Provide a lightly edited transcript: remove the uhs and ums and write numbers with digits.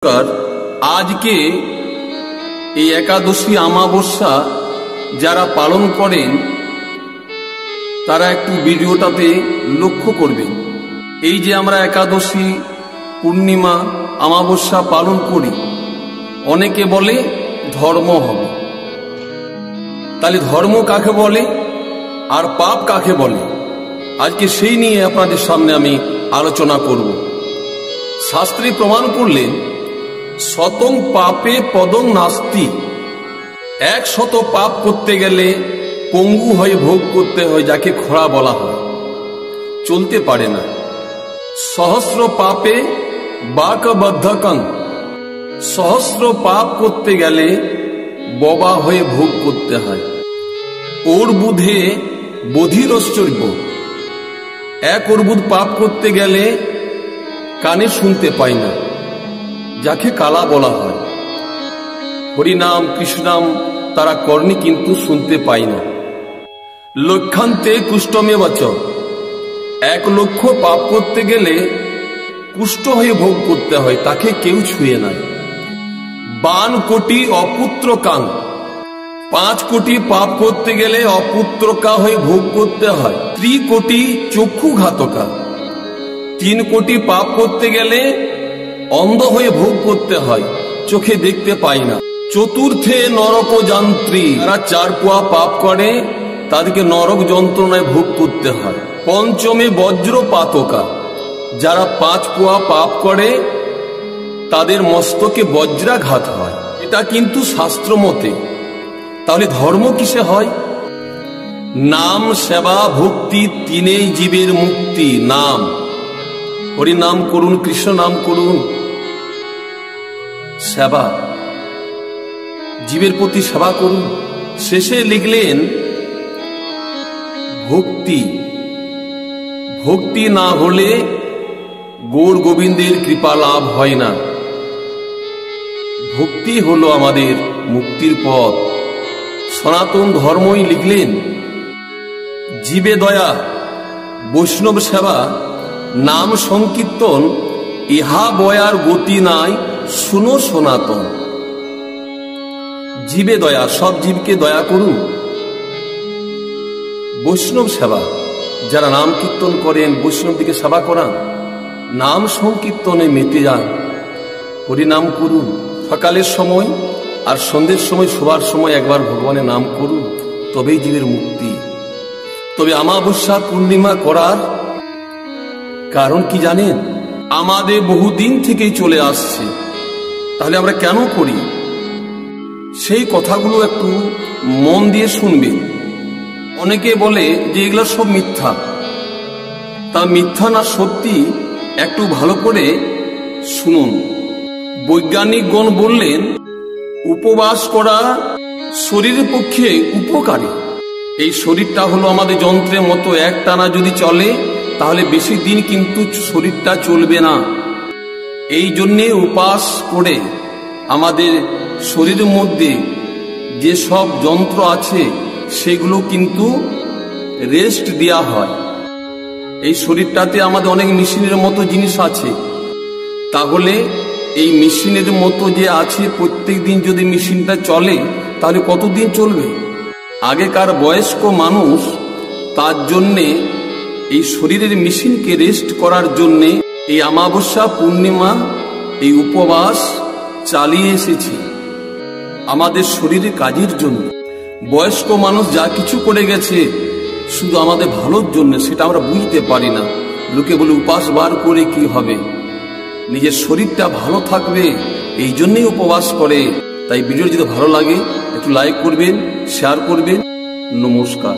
নমস্কার। আজকে এই একাদশী অমাবস্যা যারা পালন করেন তারা একটু ভিডিওটাতে লক্ষ্য করবেন। এই যে আমরা একাদশী, পূর্ণিমা, অমাবস্যা পালন করি, অনেকে বলে ধর্ম হবে। তাহলে ধর্ম কাকে বলে আর পাপ কাকে বলে, আজকে সেই নিয়ে আপনাদের সামনে আমি আলোচনা করব। শাস্ত্রে প্রমাণ করলেন শতং পাপে পদং নাস্তি, 100 পাপ করতে গেলে পঙ্গু হয়ে ভোগ করতে হয়, যাকে খোড়া বলা হয়, চলতে পারে না। সহস্র পাপে বাকবদ্ধকং, সহস্র পাপ করতে গেলে বোবা হয়ে ভোগ করতে হয়। ওর বুধে বধির আশ্চর্য, এক অর্বুদ পাপ করতে গেলে কানে শুনতে পায় না, যাকে কালা বলা হয়। হরিনাম কৃষ্ণনাম তারা কর্ণে কিন্তু শুনতে পায় না। লক্ষান্তে কুষ্ঠমে বচ, 1 লক্ষ পাপ করতে গেলে কুষ্ঠ হয়ে ভোগ করতে হয়, তাকে কেউ ছুঁয়ে নাই। 52 কোটি অপুত্রকাং, 5 কোটি পাপ করতে গেলে অপুত্রকা হয়ে ভোগ করতে হয়। 3 কোটি চক্ষুঘাতকা, 3 কোটি পাপ করতে গেলে অন্ধ হয়ে ভোগ করতে হয়, চোখে দেখতে পায় না। চতুর্থে নরক যান্ত্রী, যারা 4 পোয়া পাপ করে তাদেরকে নরক যন্ত্রণায় ভোগ করতে হয়। পঞ্চমে বজ্রপাতকা, যারা 5 পোয়া পাপ করে তাদের মস্তকে বজ্রাঘাত হয়। এটা কিন্তু শাস্ত্র মতে। তাহলে ধর্ম কিসে হয়? নাম সেবা ভক্তি, তিনেই জীবের মুক্তি। নাম, হরি নাম করুন, কৃষ্ণ নাম করুন। সেবা, জীবের প্রতি সেবা করুন। শেষে লিখলেন ভক্তি, ভক্তি না হলে গৌর গোবিন্দের কৃপা লাভ হয় না। ভক্তি হলো আমাদের মুক্তির পথ। সনাতন ধর্মই লিখলেন জীবে দয়া, বৈষ্ণব সেবা, নাম সংকীর্তন, ইহা বয়ার গতি নাই, শুনো সনাতন। জীবে দয়া, সব জীবকে দয়া করুন। বৈষ্ণব সেবা, যারা নাম কীর্তন করেন, বৈষ্ণবদিকে সেবা করান, নাম সংকীর্তনে মেতে যান, হরিনাম করুন। সকালের সময় আর সন্ধ্যের সময়, শোবার সময় একবার ভগবানের নাম করুন, তবেই জীবের মুক্তি। তবে অমাবস্যা পূর্ণিমা করার কারণ কি জানেন? আমাদের বহুদিন থেকেই চলে আসছে, তাহলে আমরা কেন করি? সেই কথাগুলো একটু মন দিয়ে শুনবেন। অনেকে বলে যে এগুলো সব মিথ্যা। তা মিথ্যা না সত্যি, একটু ভালো করে শুনুন। বৈজ্ঞানিকগণ বললেন উপবাস করা শরীরের পক্ষে উপকারী। এই শরীরটা হলো আমাদের যন্ত্রের মতো, একটানা যদি চলে তাহলে বেশি দিন কিন্তু শরীরটা চলবে না। এই জন্যে উপাস করে আমাদের শরীরের মধ্যে যে সব যন্ত্র আছে সেগুলো কিন্তু রেস্ট দেওয়া হয়। এই শরীরটাতে আমাদের অনেক মেশিনের মতো জিনিস আছে, তাহলে এই মেশিনের মতো যে আছে, প্রত্যেক দিন যদি মেশিনটা চলে তাহলে কতদিন চলবে? আগেকার বয়স্ক মানুষ তার জন্যে এই শরীরের মেশিনকে রেস্ট করার জন্যে এই অমাবস্যা পূর্ণিমা এই উপবাস চালিয়ে এসেছে আমাদের শরীরের কাজের জন্য। বয়স্ক মানুষ যা কিছু করে গেছে শুধু আমাদের ভালোর জন্য, সেটা আমরা বুঝতে পারি না। লোকে বলে উপাস বার করে কি হবে, নিজের শরীরটা ভালো থাকবে, এই জন্যই উপবাস করে। তাই ভিডিও যদি ভালো লাগে একটু লাইক করবেন, শেয়ার করবেন। নমস্কার।